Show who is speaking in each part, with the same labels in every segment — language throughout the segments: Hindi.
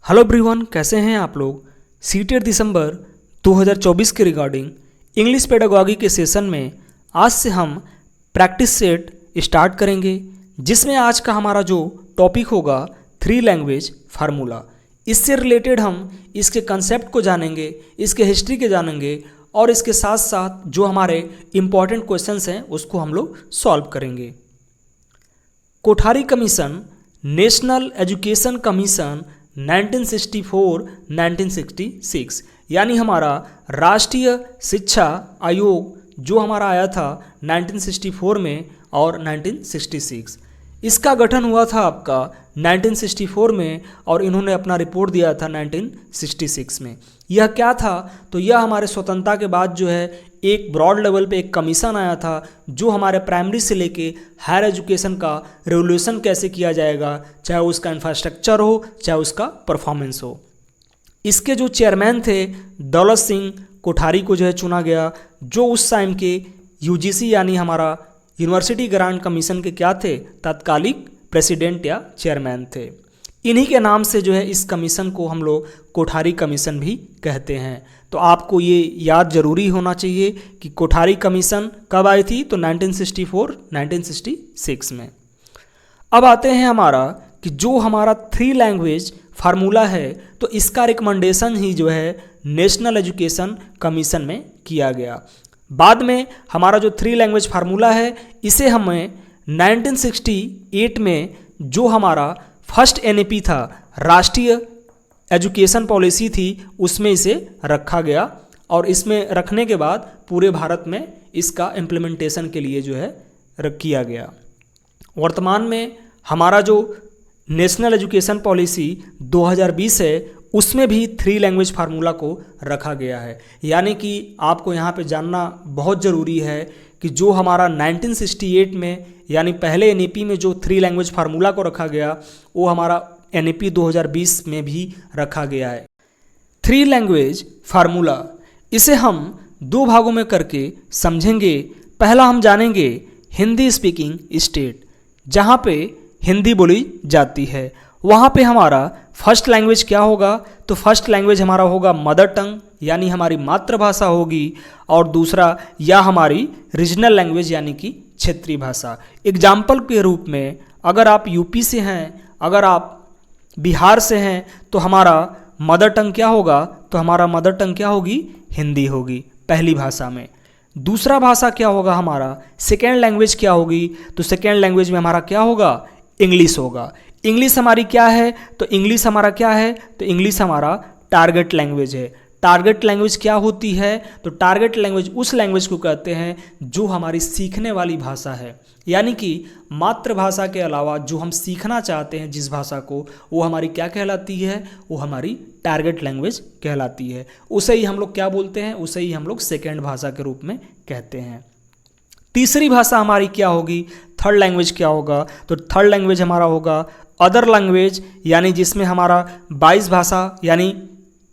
Speaker 1: हेलो एवरीवन, कैसे हैं आप लोग। सीटेट दिसंबर 2024 के रिगार्डिंग इंग्लिश पेडागॉजी के सेशन में आज से हम प्रैक्टिस सेट स्टार्ट करेंगे, जिसमें आज का हमारा जो टॉपिक होगा 3 लैंग्वेज फार्मूला। इससे रिलेटेड हम इसके कंसेप्ट को जानेंगे, इसके हिस्ट्री के जानेंगे और इसके साथ साथ जो हमारे इम्पॉर्टेंट क्वेश्चंस हैं उसको हम लोग सॉल्व करेंगे। Kothari commission, national education commission 1964-1966, यानी हमारा राष्ट्रीय शिक्षा आयोग जो हमारा आया था 1964 में और 1966। इसका गठन हुआ था आपका 1964 में और इन्होंने अपना रिपोर्ट दिया था 1966 में। यह क्या था, तो यह हमारे स्वतंत्रता के बाद जो है एक ब्रॉड लेवल पे एक कमीशन आया था जो हमारे प्राइमरी से लेके हायर एजुकेशन का रेवोल्यूशन कैसे किया जाएगा, चाहे उसका इंफ्रास्ट्रक्चर हो चाहे उसका परफॉर्मेंस हो। इसके जो चेयरमैन थे दौलत सिंह कोठारी को जो है चुना गया, जो उस टाइम के यूजीसी यानी हमारा यूनिवर्सिटी ग्रांट कमीशन के क्या थे, तत्कालिक प्रेसिडेंट या चेयरमैन थे। इन्हीं के नाम से जो है इस कमीशन को हम लोग कोठारी कमीशन भी कहते हैं। तो आपको ये याद जरूरी होना चाहिए कि कोठारी कमीशन कब आई थी, तो 1964-1966 में। अब आते हैं हमारा कि जो हमारा 3 लैंग्वेज फार्मूला है, तो इसका रिकमेंडेशन ही जो है नेशनल एजुकेशन कमीशन में किया गया। बाद में हमारा जो 3 लैंग्वेज फार्मूला है इसे हमें 1968 में जो हमारा फर्स्ट एनईपी था, राष्ट्रीय एजुकेशन पॉलिसी थी, उसमें इसे रखा गया और इसमें रखने के बाद पूरे भारत में इसका इम्प्लीमेंटेशन के लिए जो है किया गया। वर्तमान में हमारा जो नेशनल एजुकेशन पॉलिसी 2020 है उसमें भी 3 लैंग्वेज फार्मूला को रखा गया है। यानी कि आपको यहाँ पे जानना बहुत ज़रूरी है कि जो हमारा 1968 में यानी पहले एनईपी में जो 3 लैंग्वेज फार्मूला को रखा गया वो हमारा एनईपी 2020 में भी रखा गया है। 3 लैंग्वेज फार्मूला, इसे हम 2 भागों में करके समझेंगे। पहला हम जानेंगे हिंदी स्पीकिंग स्टेट, जहाँ पे हिंदी बोली जाती है, वहाँ पे हमारा फर्स्ट लैंग्वेज क्या होगा, तो फर्स्ट लैंग्वेज हमारा होगा मदर टंग यानी हमारी मातृभाषा होगी, और दूसरा या हमारी रीजनल लैंग्वेज यानी कि क्षेत्रीय भाषा। एग्जाम्पल के रूप में अगर आप यूपी से हैं, अगर आप बिहार से हैं, तो हमारा मदर टंग क्या होगा, तो हमारा मदर टंग क्या होगी, हिंदी होगी पहली भाषा में। दूसरा भाषा क्या होगा, हमारा सेकेंड लैंग्वेज क्या होगी, तो सेकेंड लैंग्वेज में हमारा क्या होगा, इंग्लिश होगा। इंग्लिश हमारी क्या है, तो इंग्लिश हमारा क्या है, तो इंग्लिश हमारा टारगेट लैंग्वेज है। टारगेट लैंग्वेज क्या होती है, तो टारगेट लैंग्वेज उस लैंग्वेज को कहते हैं जो हमारी सीखने वाली भाषा है, यानी कि मातृभाषा के अलावा जो हम सीखना चाहते हैं जिस भाषा को, वो हमारी क्या कहलाती है, वो हमारी टारगेट लैंग्वेज कहलाती है। उसे ही हम लोग क्या बोलते हैं, उसे ही हम लोग सेकेंड भाषा के रूप में कहते हैं। तीसरी भाषा हमारी क्या होगी, थर्ड लैंग्वेज क्या होगा, तो थर्ड लैंग्वेज हमारा होगा अदर लैंग्वेज, यानी जिसमें हमारा 22 भाषा यानी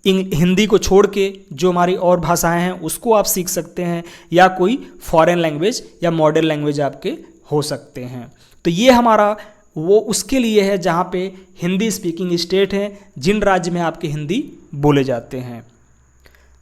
Speaker 1: हिंदी को छोड़ के जो हमारी और भाषाएं हैं उसको आप सीख सकते हैं, या कोई फॉरेन लैंग्वेज या मॉडर्न लैंग्वेज आपके हो सकते हैं। तो ये हमारा वो उसके लिए है जहाँ पे हिंदी स्पीकिंग स्टेट हैं, जिन राज्य में आपके हिंदी बोले जाते हैं।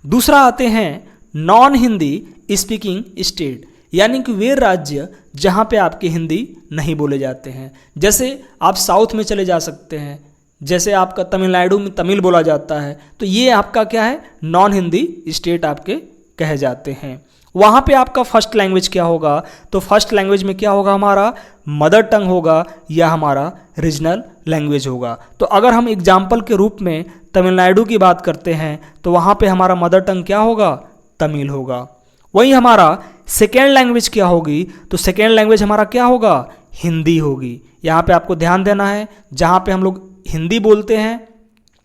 Speaker 1: दूसरा आते हैं नॉन हिंदी स्पीकिंग स्टेट, यानी कि वे राज्य जहाँ पे आपके हिंदी नहीं बोले जाते हैं। जैसे आप साउथ में चले जा सकते हैं, जैसे आपका तमिलनाडु में तमिल बोला जाता है, तो ये आपका क्या है, नॉन हिंदी स्टेट आपके कहे जाते हैं। वहाँ पे आपका फर्स्ट लैंग्वेज क्या होगा, तो फर्स्ट लैंग्वेज में क्या होगा, हमारा मदर टंग होगा या हमारा रीजनल लैंग्वेज होगा। तो अगर हम एग्जाम्पल के रूप में तमिलनाडु की बात करते हैं तो वहाँ पे हमारा मदर टंग क्या होगा, तमिल होगा। वहीं हमारा सेकेंड लैंग्वेज क्या होगी, तो सेकेंड लैंग्वेज हमारा क्या होगा, हिंदी होगी। यहाँ पे आपको ध्यान देना है, जहाँ पे हम लोग हिंदी बोलते हैं,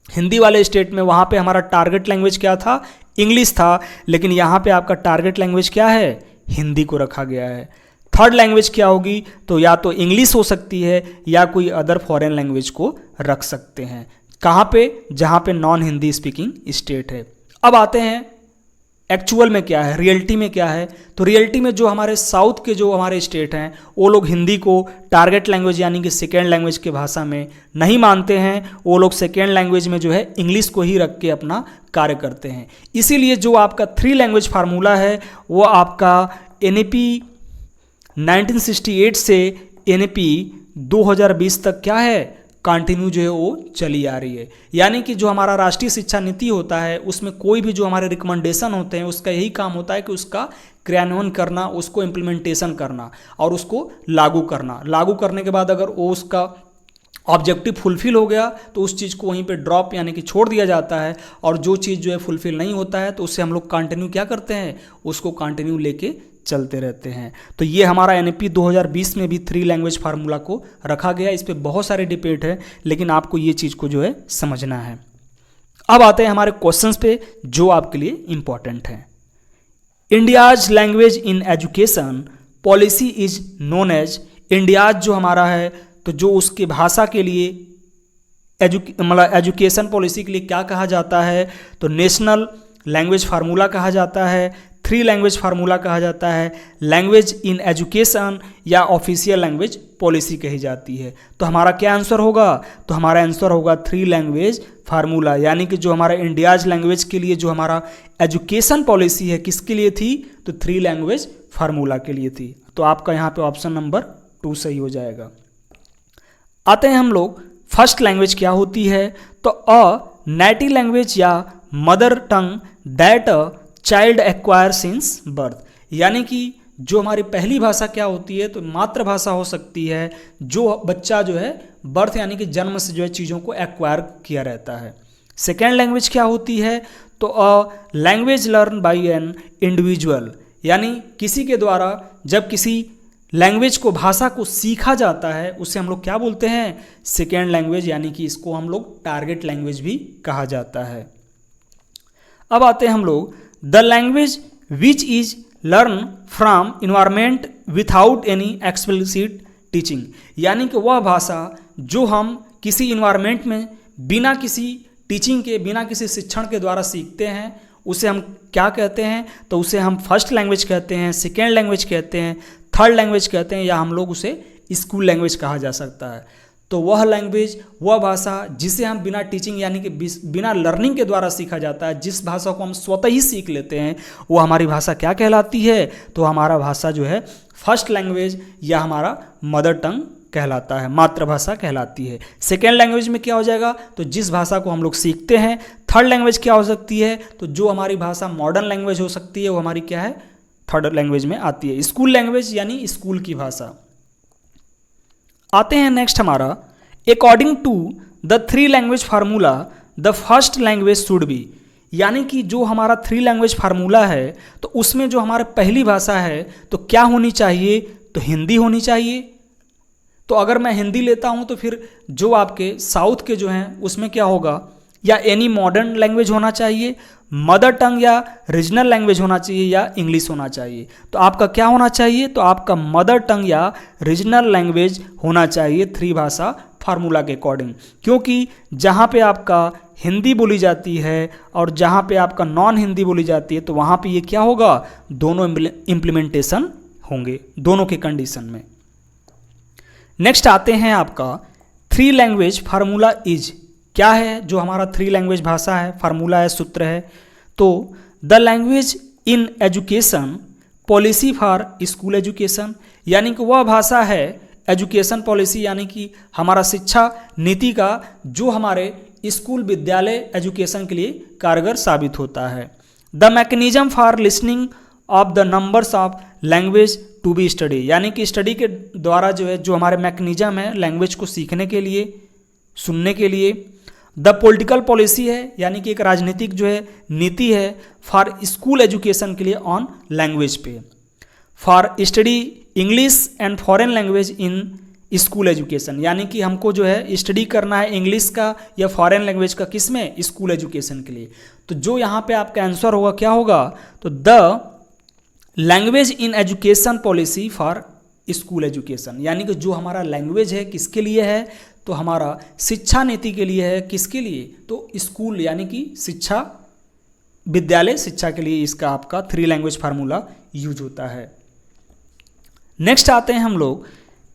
Speaker 1: हिंदी वाले स्टेट में वहाँ पे हमारा टारगेट लैंग्वेज क्या था, इंग्लिश था, लेकिन यहाँ पे आपका टारगेट लैंग्वेज क्या है, हिंदी को रखा गया है। थर्ड लैंग्वेज क्या होगी, तो या तो इंग्लिश हो सकती है या कोई अदर फॉरेन लैंग्वेज को रख सकते हैं। कहाँ पे, जहाँ पे नॉन हिंदी स्पीकिंग स्टेट है। अब आते हैं एक्चुअल में क्या है, रियलिटी में क्या है। तो रियलिटी में जो हमारे साउथ के जो हमारे स्टेट हैं वो लोग हिंदी को टारगेट लैंग्वेज यानी कि सेकेंड लैंग्वेज के भाषा में नहीं मानते हैं। वो लोग सेकेंड लैंग्वेज में जो है इंग्लिश को ही रख के अपना कार्य करते हैं। इसीलिए जो आपका 3 लैंग्वेज फार्मूला है वो आपका NAP 1968 से NAP 2020 तक क्या है, कंटिन्यू जो है वो चली आ रही है। यानी कि जो हमारा राष्ट्रीय शिक्षा नीति होता है उसमें कोई भी जो हमारे रिकमेंडेशन होते हैं उसका यही काम होता है कि उसका क्रियान्वयन करना, उसको इम्प्लीमेंटेशन करना और उसको लागू करना। लागू करने के बाद अगर वो उसका ऑब्जेक्टिव फुलफिल हो गया तो उस चीज़ को वहीं पे ड्रॉप यानी कि छोड़ दिया जाता है, और जो चीज़ जो है फुलफिल नहीं होता है तो उससे हम लोग कंटिन्यू क्या करते हैं, उसको कंटिन्यू लेके चलते रहते हैं। तो ये हमारा NAP 2020 में भी 3 लैंग्वेज फार्मूला को रखा गया। इस पे बहुत सारे डिबेट है, लेकिन आपको ये चीज़ को जो है समझना है। अब आते हैं हमारे क्वेश्चंस पे जो आपके लिए इंपॉर्टेंट है। India's language in education policy is known as, India's जो हमारा है तो जो उसके भाषा के लिए मतलब एजुकेशन पॉलिसी के लिए क्या कहा जाता है, तो नेशनल लैंग्वेज फार्मूला कहा जाता है, 3 लैंग्वेज फार्मूला कहा जाता है, लैंग्वेज इन एजुकेशन या ऑफिशियल लैंग्वेज पॉलिसी कही जाती है। तो हमारा क्या आंसर होगा, तो हमारा आंसर होगा 3 लैंग्वेज फार्मूला। यानी कि जो हमारा इंडियाज लैंग्वेज के लिए जो हमारा एजुकेशन पॉलिसी है किसके लिए थी, तो 3 लैंग्वेज फार्मूला के लिए थी। तो आपका यहाँ पे ऑप्शन नंबर 2 सही हो जाएगा। आते हैं हम लोग फर्स्ट लैंग्वेज क्या होती है, तो अ नेटिव लैंग्वेज या mother tongue that a child acquire since birth. यानी कि जो हमारी पहली भाषा क्या होती है, तो मातृभाषा हो सकती है जो बच्चा जो है बर्थ यानी कि जन्म से जो है चीज़ों को एक्वायर किया रहता है। सेकेंड लैंग्वेज क्या होती है, तो a language learn by an individual, यानी किसी के द्वारा जब किसी लैंग्वेज को, भाषा को सीखा जाता है उसे हम लोग क्या बोलते हैं, सेकेंड लैंग्वेज, यानी कि इसको हम लोग टारगेट लैंग्वेज भी कहा जाता है। अब आते हैं हम लोग the language which is learn from environment without any explicit teaching, यानी कि वह भाषा जो हम किसी इन्वायरमेंट में बिना किसी टीचिंग के, बिना किसी शिक्षण के द्वारा सीखते हैं उसे हम क्या कहते हैं, तो उसे हम फर्स्ट लैंग्वेज कहते हैं, सेकेंड लैंग्वेज कहते हैं, थर्ड लैंग्वेज कहते हैं, या हम लोग उसे स्कूल लैंग्वेज कहा जा सकता है। तो वह लैंग्वेज, वह भाषा जिसे हम बिना टीचिंग यानी कि बिना लर्निंग के द्वारा सीखा जाता है, जिस भाषा को हम स्वतः ही सीख लेते हैं, वो हमारी भाषा क्या कहलाती है, तो हमारा भाषा जो है फर्स्ट लैंग्वेज या हमारा मदर टंग कहलाता है, मातृभाषा कहलाती है। सेकेंड लैंग्वेज में क्या हो जाएगा, तो जिस भाषा को हम लोग सीखते हैं। थर्ड लैंग्वेज क्या हो सकती है, तो जो हमारी भाषा मॉडर्न लैंग्वेज हो सकती है वो हमारी क्या है, थर्ड लैंग्वेज में आती है। स्कूल लैंग्वेज यानी स्कूल की भाषा। आते हैं नेक्स्ट हमारा, according to the 3 language formula the first language should be, यानी कि जो हमारा 3 लैंग्वेज फार्मूला है तो उसमें जो हमारा पहली भाषा है तो क्या होनी चाहिए, तो हिंदी होनी चाहिए। तो अगर मैं हिंदी लेता हूं तो फिर जो आपके साउथ के जो हैं उसमें क्या होगा, या एनी मॉडर्न लैंग्वेज होना चाहिए, मदर टंग या रीजनल लैंग्वेज होना चाहिए, या इंग्लिश होना चाहिए। तो आपका क्या होना चाहिए, तो आपका मदर टंग या रीजनल लैंग्वेज होना चाहिए 3 भाषा फार्मूला के अकॉर्डिंग, क्योंकि जहाँ पे आपका हिंदी बोली जाती है और जहाँ पे आपका नॉन हिंदी बोली जाती है तो वहाँ पे ये क्या होगा, दोनों इम्प्लीमेंटेशन होंगे दोनों के कंडीशन में। नेक्स्ट आते हैं आपका 3 लैंग्वेज फार्मूला इज, क्या है जो हमारा 3 लैंग्वेज भाषा है, फार्मूला है, सूत्र है, तो the language in education policy for school education, यानी कि वह भाषा है एजुकेशन पॉलिसी यानी कि हमारा शिक्षा नीति का जो हमारे स्कूल विद्यालय एजुकेशन के लिए कारगर साबित होता है। The mechanism for listening of the numbers of language to be study, यानी कि स्टडी के द्वारा जो है जो हमारे मैकेनिज्म है लैंग्वेज को सीखने के लिए, सुनने के लिए। द पॉलिटिकल पॉलिसी है, यानी कि एक राजनीतिक जो है नीति है फॉर स्कूल एजुकेशन के लिए ऑन लैंग्वेज पे। For study English and foreign language in school education, यानी कि हमको जो है स्टडी करना है इंग्लिश का या फॉरेन लैंग्वेज का, किस में, स्कूल एजुकेशन के लिए। तो जो यहाँ पे आपका आंसर होगा क्या होगा, तो the language in education policy for school education, यानी कि जो हमारा लैंग्वेज है किसके लिए है, तो हमारा शिक्षा नीति के लिए है, किसके लिए, तो स्कूल यानी कि शिक्षा विद्यालय शिक्षा के लिए इसका आपका 3 लैंग्वेज फार्मूला यूज होता है। नेक्स्ट आते हैं हम लोग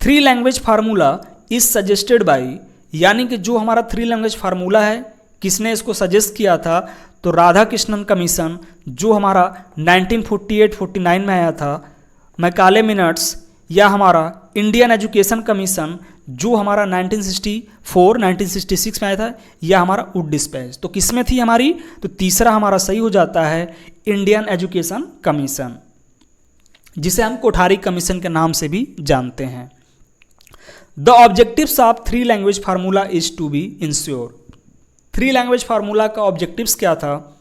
Speaker 1: 3 language formula is suggested by, यानी कि जो हमारा 3 लैंग्वेज फार्मूला है किसने इसको सजेस्ट किया था, तो राधा कृष्णन कमीशन जो हमारा 1948-49 में आया था, मैकाले मिनट्स या हमारा इंडियन एजुकेशन कमीशन जो हमारा 1964-1966 में आया था, या हमारा वुड डिस्पैच। तो किस में थी हमारी, तो तीसरा हमारा सही हो जाता है इंडियन एजुकेशन कमीशन, जिसे हम कोठारी कमीशन के नाम से भी जानते हैं। The objectives of 3 language formula is to be ensure. 3 language formula का ऑब्जेक्टिव्स क्या था,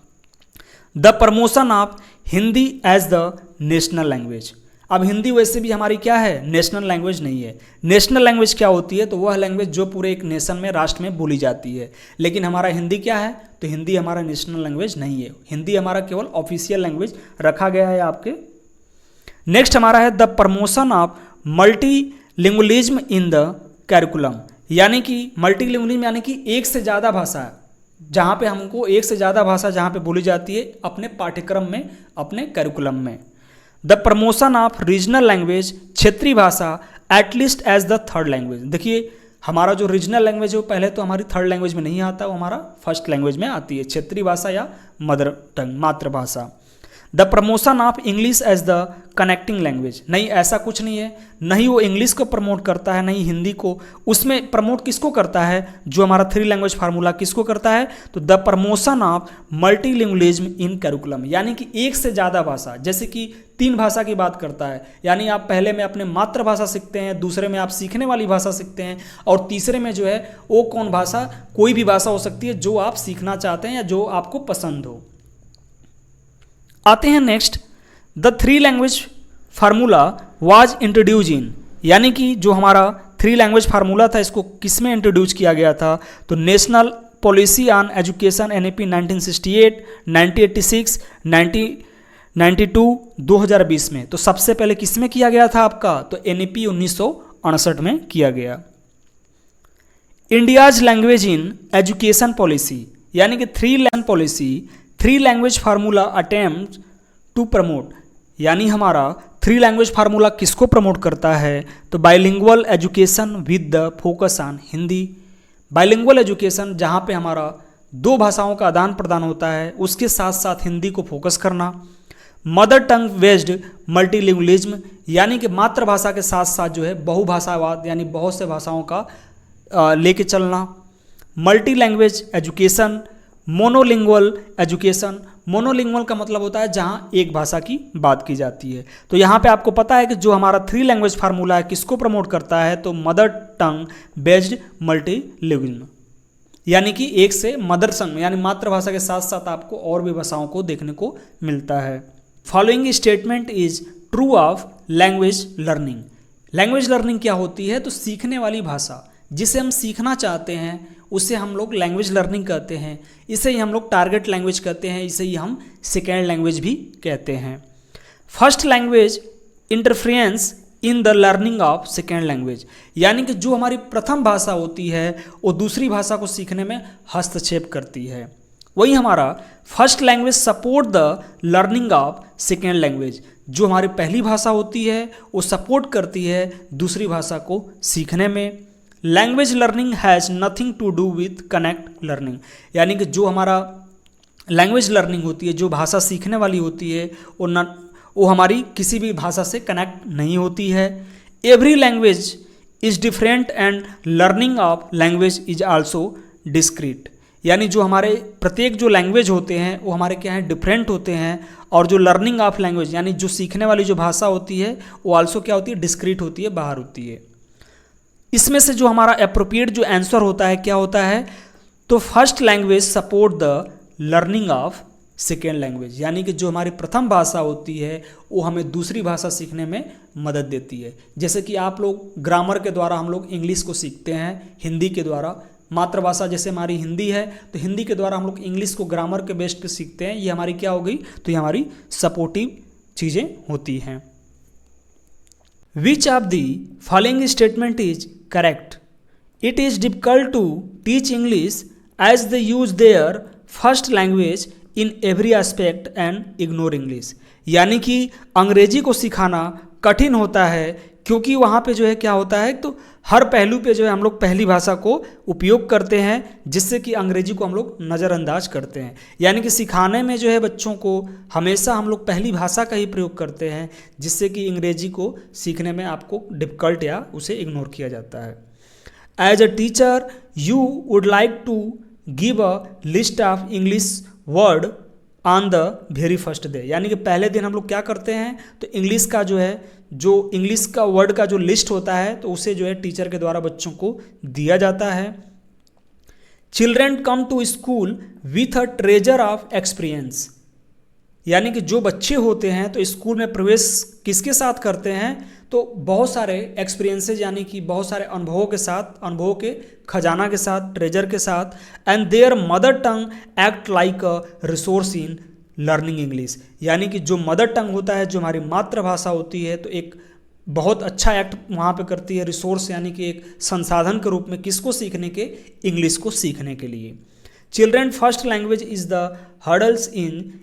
Speaker 1: the promotion of Hindi as the national language. अब हिंदी वैसे भी हमारी क्या है, नेशनल लैंग्वेज नहीं है। नेशनल लैंग्वेज क्या होती है, तो वह लैंग्वेज जो पूरे एक नेशन में, राष्ट्र में बोली जाती है। लेकिन हमारा हिंदी क्या है, तो हिंदी हमारा नेशनल लैंग्वेज नहीं है। हिंदी हमारा केवल ऑफिशियल लैंग्वेज रखा गया है आपके। नेक्स्ट हमारा है the promotion of multilingualism in the curriculum, यानी कि मल्टीलिंगुअलिज्म यानी कि एक से ज़्यादा भाषा, जहाँ पे हमको एक से ज़्यादा भाषा जहाँ पे बोली जाती है अपने पाठ्यक्रम में, अपने कैरिकुलम में। The promotion of regional language, क्षेत्रीय भाषा at least as the 3rd language. देखिए हमारा जो रीजनल लैंग्वेज है वो पहले तो हमारी 3rd लैंग्वेज में नहीं आता, वो हमारा 1st लैंग्वेज में आती है, क्षेत्रीय भाषा या मदर टंग, मातृभाषा। The promotion of English as the connecting language, नहीं ऐसा कुछ नहीं है, नहीं वो इंग्लिश को प्रमोट करता है, नहीं हिंदी को। उसमें प्रमोट किसको करता है, जो हमारा 3 लैंग्वेज फार्मूला किसको करता है, तो the promotion of multilingualism in curriculum, यानी कि एक से ज़्यादा भाषा, जैसे कि 3 भाषा की बात करता है, यानी आप पहले में अपने मातृभाषा सीखते हैं, दूसरे में आप सीखने वाली भाषा सीखते हैं, और तीसरे में जो है वो कौन भाषा, कोई भी भाषा हो सकती है जो आप सीखना चाहते हैं या जो आपको पसंद हो। आते हैं next, the 3 language formula was introduce इन, यानी कि जो हमारा 3 लैंग्वेज फार्मूला था इसको किस में इंट्रोड्यूस किया गया था, तो national policy on education NEP 1968, 1986, 1992, 2020 में। तो सबसे पहले किस में किया गया था आपका, तो NEP 1968 में किया गया। India's language in education policy, यानी कि 3 language policy 3 language formula attempt to promote, यानी हमारा 3 लैंग्वेज फार्मूला किसको प्रमोट करता है, तो bilingual education with the focus on Hindi. Bilingual education जहाँ पे हमारा 2 भाषाओं का आदान प्रदान होता है, उसके साथ साथ हिंदी को फोकस करना। मदर टंग बेस्ड मल्टीलिंगुअलिज्म, यानी कि मातृभाषा के साथ साथ जो है बहुभाषावाद, यानी बहुत से भाषाओं का लेके चलना। Multi language education, monolingual education, monolingual का मतलब होता है जहाँ एक भाषा की बात की जाती है। तो यहाँ पे आपको पता है कि जो हमारा 3 लैंग्वेज फार्मूला है किसको प्रमोट करता है, तो मदर टंग बेस्ड मल्टीलिंगुअलिज्म, यानी कि एक से मदर संग यानी मातृभाषा के साथ साथ आपको और भी भाषाओं को देखने को मिलता है। Following statement is true of language learning. Language learning क्या होती है, तो सीखने वाली भाषा, जिसे हम सीखना चाहते हैं उसे हम लोग लैंग्वेज लर्निंग कहते हैं। इसे ही हम लोग टारगेट लैंग्वेज कहते हैं, इसे ही हम सेकेंड लैंग्वेज भी कहते हैं। First language interference in the learning of second language, यानी कि जो हमारी प्रथम भाषा होती है वो दूसरी भाषा को सीखने में हस्तक्षेप करती है। वही हमारा first language support the learning of second language, जो हमारी पहली भाषा होती है वो सपोर्ट करती है दूसरी भाषा को सीखने में। Language learning has nothing to do with connect learning, यानी कि जो हमारा लैंग्वेज लर्निंग होती है, जो भाषा सीखने वाली होती है, वो हमारी किसी भी भाषा से कनेक्ट नहीं होती है। Every language is different and learning of language is also discrete, यानी जो हमारे प्रत्येक जो लैंग्वेज होते हैं वो हमारे क्या हैं, डिफरेंट होते हैं, और जो लर्निंग ऑफ लैंग्वेज यानी जो सीखने वाली जो भाषा होती है वो आल्सो क्या होती है, डिस्क्रीट होती है, बाहर होती है। इसमें से जो हमारा एप्रोप्रिएट जो आंसर होता है क्या होता है, तो first language support the learning of second language, यानी कि जो हमारी प्रथम भाषा होती है वो हमें दूसरी भाषा सीखने में मदद देती है। जैसे कि आप लोग ग्रामर के द्वारा हम लोग इंग्लिश को सीखते हैं, हिंदी के द्वारा मातृभाषा जैसे हमारी हिंदी है तो हिंदी के द्वारा हम लोग इंग्लिश को ग्रामर के बेस पे सीखते हैं। ये हमारी क्या हो गई, तो ये हमारी सपोर्टिव चीज़ें होती हैं। Which of the following statement is correct, it is difficult to teach English as they use their first language in every aspect and ignore English. यानी कि अंग्रेजी को सिखाना कठिन होता है क्योंकि वहाँ पे जो है क्या होता है, तो हर पहलू पे जो है हम लोग पहली भाषा को उपयोग करते हैं, जिससे कि अंग्रेजी को हम लोग नज़रअंदाज करते हैं। यानी कि सिखाने में जो है बच्चों को हमेशा हम लोग पहली भाषा का ही प्रयोग करते हैं, जिससे कि अंग्रेजी को सीखने में आपको डिफ़िकल्ट या उसे इग्नोर किया जाता है। As a teacher you would like to give a list of English word on the very first day. यानी कि पहले दिन हम लोग क्या करते हैं, तो इंग्लिश का जो है, जो इंग्लिश का वर्ड का जो लिस्ट होता है, तो उसे जो है टीचर के द्वारा बच्चों को दिया जाता है। Children come to school with a treasure of experience. यानी कि जो बच्चे होते हैं तो स्कूल में प्रवेश किसके साथ करते हैं, तो बहुत सारे एक्सपीरियंसेस, यानी कि बहुत सारे अनुभवों के साथ, अनुभवों के खजाना के साथ, ट्रेजर के साथ। And there mother tongue act like a resource in learning English. यानी कि जो मदर टंग होता है, जो हमारी मातृभाषा होती है, तो एक बहुत अच्छा एक्ट वहाँ पे करती है, रिसोर्स यानी कि एक संसाधन के रूप में, किसको सीखने के, इंग्लिश को सीखने के लिए। Children first language is the hurdles in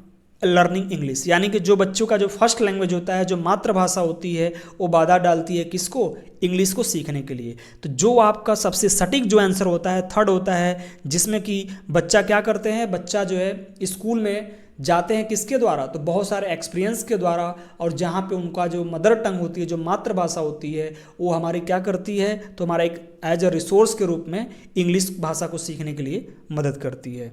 Speaker 1: learning English. यानी कि जो बच्चों का जो फर्स्ट लैंग्वेज होता है, जो मातृभाषा होती है, वो बाधा डालती है किसको, इंग्लिश को सीखने के लिए। तो जो आपका सबसे सटीक जो आंसर होता है, थर्ड होता है, जिसमें कि बच्चा क्या करते हैं, बच्चा जो है स्कूल में जाते हैं किसके द्वारा, तो बहुत सारे एक्सपीरियंस के द्वारा, और जहाँ पे उनका जो मदर टंग होती है, जो मातृभाषा होती है, वो हमारी क्या करती है, तो हमारा एक एज अ रिसोर्स के रूप में इंग्लिश भाषा को सीखने के लिए मदद करती है।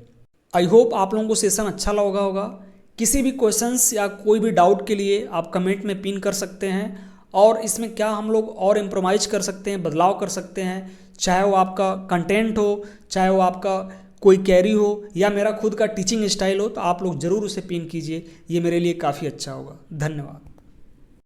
Speaker 1: आई होप आप लोगों को सेशन अच्छा लगा होगा। किसी भी क्वेश्चंस या कोई भी डाउट के लिए आप कमेंट में पिन कर सकते हैं, और इसमें क्या हम लोग और इम्प्रोवाइज कर सकते हैं, बदलाव कर सकते हैं, चाहे वो आपका कंटेंट हो, चाहे वो आपका कोई कैरी हो, या मेरा खुद का टीचिंग स्टाइल हो, तो आप लोग ज़रूर उसे पिन कीजिए। ये मेरे लिए काफ़ी अच्छा होगा। धन्यवाद।